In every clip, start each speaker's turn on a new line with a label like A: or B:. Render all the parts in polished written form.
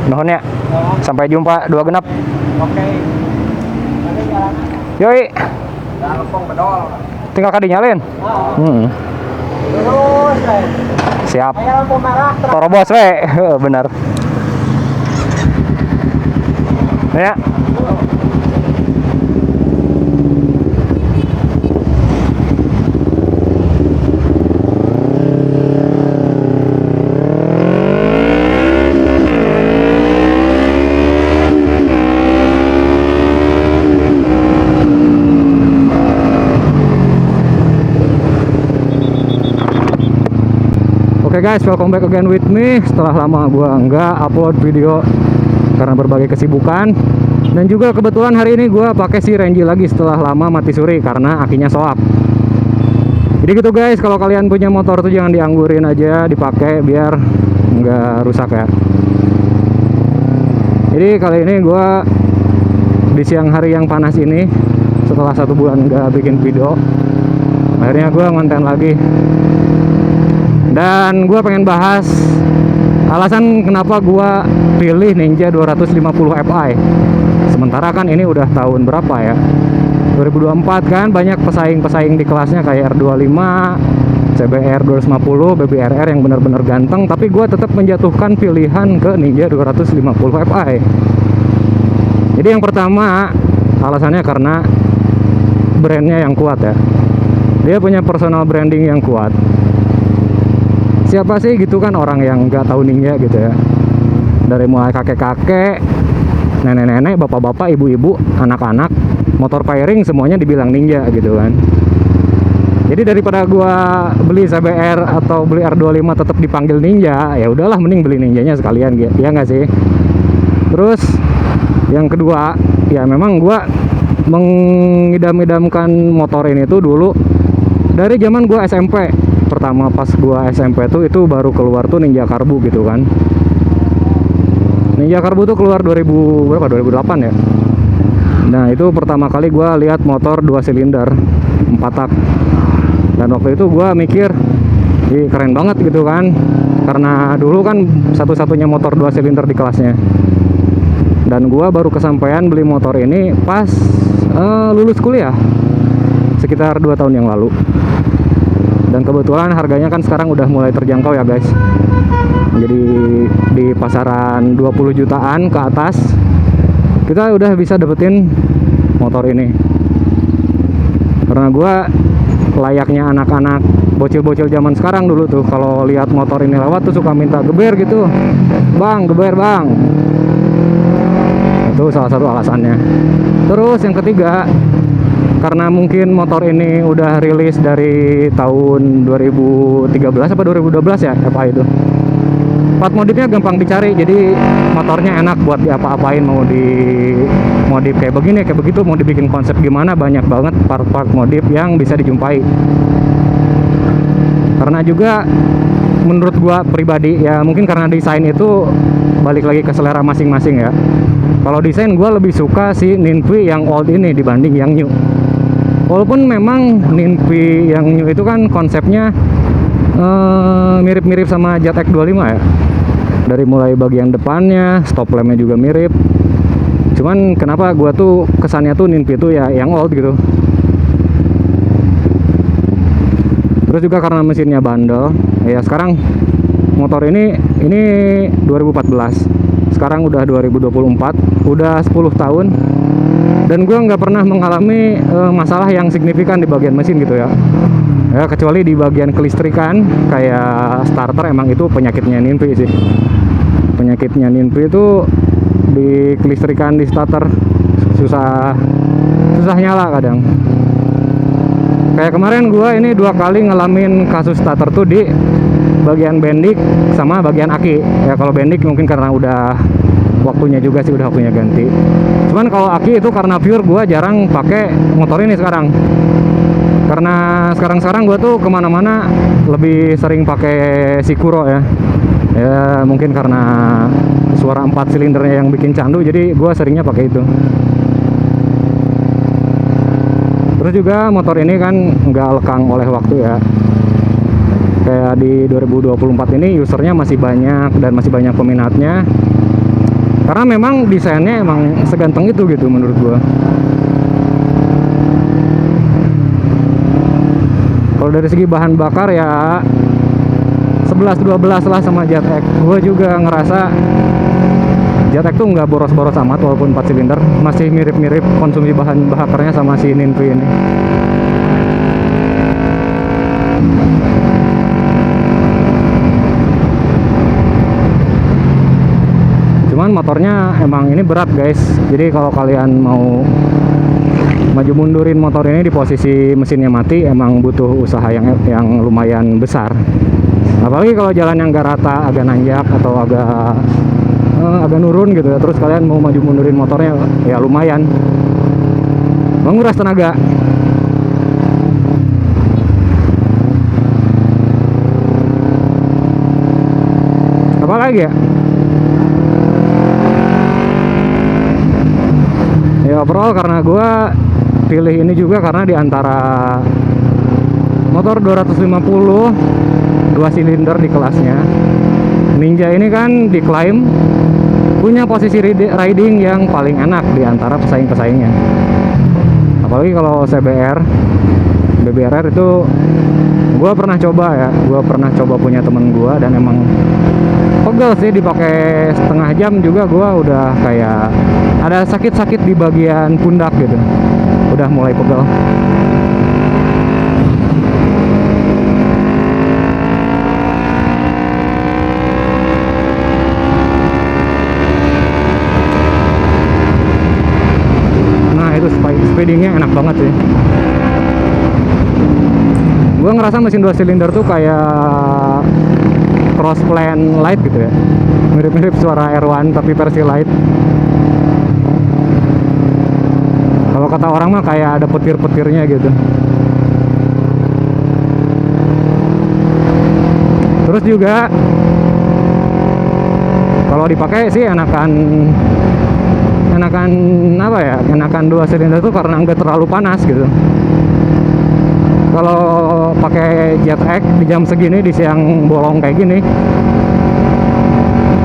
A: Nuhun ya. Sampai jumpa 2 genap.
B: Oke. Nanti jalan.
A: Yoi.
B: Dah lempeng bedol.
A: Tinggal kadinyalin.
B: Terus,
A: Siap.
B: aya lampu merah.
A: Torobos we. Bener. Ya. Oke guys, welcome back again with me. Setelah lama gua nggak upload video karena berbagai kesibukan, dan juga kebetulan hari ini gua pakai si Renji lagi setelah lama mati suri karena akinya soak. Jadi gitu guys, kalau kalian punya motor tuh jangan dianggurin aja, dipakai biar nggak rusak ya. Jadi kali ini gua di siang hari yang panas ini, setelah 1 bulan nggak bikin video, akhirnya gua ngonten lagi. Dan gue pengen bahas alasan kenapa gue pilih Ninja 250 Fi. Sementara kan ini udah tahun berapa ya, 2024 kan, banyak pesaing-pesaing di kelasnya kayak R25, CBR 250, BBRR yang bener-bener ganteng. Tapi gue tetap menjatuhkan pilihan ke Ninja 250 Fi. Jadi yang pertama alasannya karena brandnya yang kuat ya. Dia punya personal branding yang kuat. Siapa sih gitu kan orang yang nggak tahu Ninja gitu ya. Dari mulai kakek-kakek, nenek-nenek, bapak-bapak, ibu-ibu, anak-anak, motor pairing semuanya dibilang Ninja gitu kan. Jadi daripada gua beli CBR atau beli R25 tetap dipanggil Ninja, ya udahlah mending beli Ninjanya sekalian gitu. Ya nggak sih? Terus yang kedua, ya memang gua mengidam-idamkan motor ini tuh dulu dari zaman gua SMP. Pertama pas gua SMP tuh itu baru keluar tuh Ninja Karbu gitu kan. Ninja Karbu tuh keluar 2008 ya. Nah itu pertama kali gua lihat motor 2 silinder 4 tak. Dan waktu itu gua mikir, ih keren banget gitu kan, karena dulu kan satu-satunya motor 2 silinder di kelasnya. Dan gua baru kesampaian beli motor ini pas lulus kuliah sekitar 2 tahun yang lalu. Dan kebetulan harganya kan sekarang udah mulai terjangkau ya guys. Jadi di pasaran 20 jutaan ke atas kita udah bisa dapetin motor ini. Karena gua layaknya anak-anak bocil-bocil zaman sekarang dulu tuh, kalau lihat motor ini lewat tuh suka minta geber gitu. Bang, geber bang. Itu salah satu alasannya. Terus yang ketiga, karena mungkin motor ini udah rilis dari tahun 2013 apa 2012 ya FI itu. Part modifnya gampang dicari, jadi motornya enak buat diapa-apain, mau di modif kayak begini, kayak begitu, mau dibikin konsep gimana, banyak banget part-part modif yang bisa dijumpai. Karena juga menurut gua pribadi ya, mungkin karena desain itu balik lagi ke selera masing-masing ya. Kalau desain gua lebih suka si Ninvi yang old ini dibanding yang new. Walaupun memang Ninvi yang new itu kan konsepnya mirip-mirip sama Jet X25 ya. Dari mulai bagian depannya, stop lampnya juga mirip. Cuman kenapa gua tuh kesannya tuh Ninvi itu ya yang old gitu. Terus juga karena mesinnya bandel. Ya sekarang motor ini 2014. Sekarang udah 2024, udah 10 tahun. Dan gue nggak pernah mengalami masalah yang signifikan di bagian mesin gitu ya. Ya kecuali di bagian kelistrikan kayak starter, emang itu penyakitnya Ninvi sih. Penyakitnya Ninvi itu di kelistrikan di starter susah nyala kadang. Kayak kemarin gue ini 2 kali ngalamin kasus starter tuh di bagian bendik sama bagian aki. Ya kalau bendik mungkin karena udah waktunya juga sih, udah waktunya ganti. Cuman kalau aki itu karena pure gue jarang pakai motor ini sekarang. Karena sekarang gue tuh kemana-mana lebih sering pakai Sikuro ya. Ya mungkin karena suara 4 silindernya yang bikin candu, jadi gue seringnya pakai itu. Terus juga motor ini kan nggak lekang oleh waktu ya. Kayak di 2024 ini usernya masih banyak dan masih banyak peminatnya. karena memang desainnya emang seganteng itu gitu menurut gua. Kalau dari segi bahan bakar ya 11-12 lah sama JetX. Gue juga ngerasa JetX tuh nggak boros-boros amat walaupun 4 silinder, masih mirip-mirip konsumsi bahan bakarnya sama si Ninvi ini. Cuman motornya emang ini berat guys, jadi kalau kalian mau maju mundurin motor ini di posisi mesinnya mati emang butuh usaha yang lumayan besar. Apalagi kalau jalan yang gak rata, agak nanjak atau agak nurun gitu ya, terus kalian mau maju mundurin motornya ya lumayan menguras tenaga. Apa lagi ya? Ya overall karena gue pilih ini juga karena diantara motor 250 2 silinder di kelasnya, Ninja ini kan diklaim punya posisi riding yang paling enak diantara pesaing-pesaingnya. Apalagi kalau BBRR itu gue pernah coba ya, gue pernah coba punya temen gue dan emang pegel sih, dipakai setengah jam juga gue udah kayak ada sakit-sakit di bagian pundak gitu, udah mulai pegel. Nah itu speedingnya enak banget sih. Gue ngerasa mesin 2 silinder tuh kayak Crossplane Light gitu ya, mirip-mirip suara R1 tapi versi light. Kalau kata orang mah kayak ada petir-petirnya gitu. Terus juga kalau dipakai sih enakan apa ya, enakan 2 silinder tuh karena nggak terlalu panas gitu. Kalau pakai JetX di jam segini, di siang bolong kayak gini,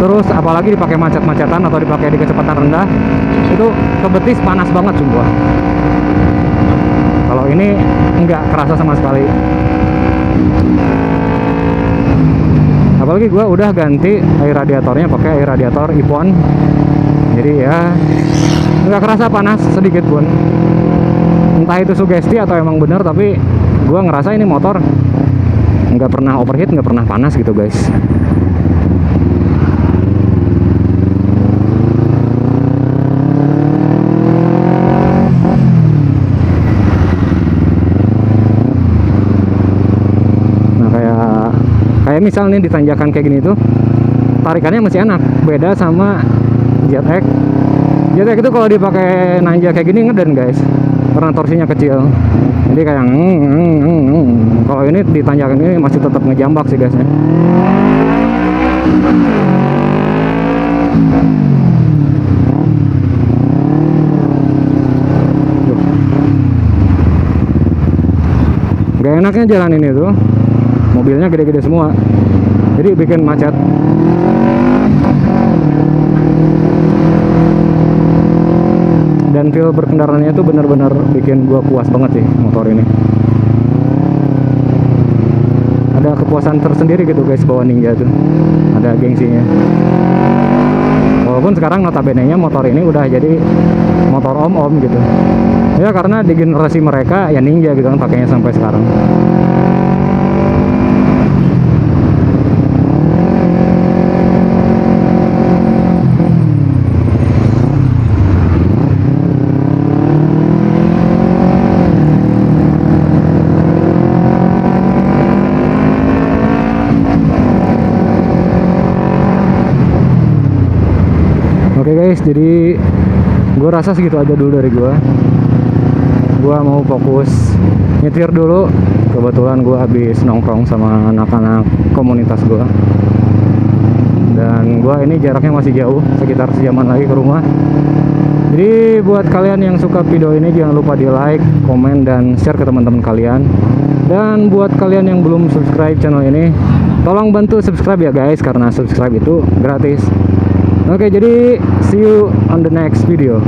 A: terus apalagi dipakai macet-macetan atau dipakai di kecepatan rendah, itu ke betis panas banget sumpah. Kalau ini nggak kerasa sama sekali. Apalagi gue udah ganti air radiatornya pakai air radiator Ippon, jadi ya nggak kerasa panas sedikit pun. Entah itu sugesti atau emang bener, tapi gue ngerasa ini motor nggak pernah overheat, nggak pernah panas gitu guys. Nah kayak misalnya di tanjakan kayak gini tuh tarikannya masih enak, beda sama JetX. JetX itu kalau dipakai nanjak kayak gini ngeden guys, karena torsinya kecil. Jadi kayak kalau ini di tanjakan ini masih tetap ngejambak sih guysnya. Gak enaknya jalan ini tuh mobilnya gede-gede semua, jadi bikin macet. Dan feel berkendaraannya tuh bener-bener bikin gua puas banget sih motor ini. Ada kepuasan tersendiri gitu guys bawa Ninja tuh, ada gengsinya. Walaupun sekarang notabene-nya motor ini udah jadi motor om-om gitu ya, karena di generasi mereka ya Ninja gitu kan pakainya sampai sekarang. Oke guys, jadi gue rasa segitu aja dulu dari gue mau fokus nyetir dulu. Kebetulan gue habis nongkrong sama anak-anak komunitas gue, dan gue ini jaraknya masih jauh, sekitar sejaman lagi ke rumah. Jadi buat kalian yang suka video ini jangan lupa di like, komen, dan share ke teman-teman kalian. Dan buat kalian yang belum subscribe channel ini, tolong bantu subscribe ya guys, karena subscribe itu gratis. Oke, jadi see you on the next video.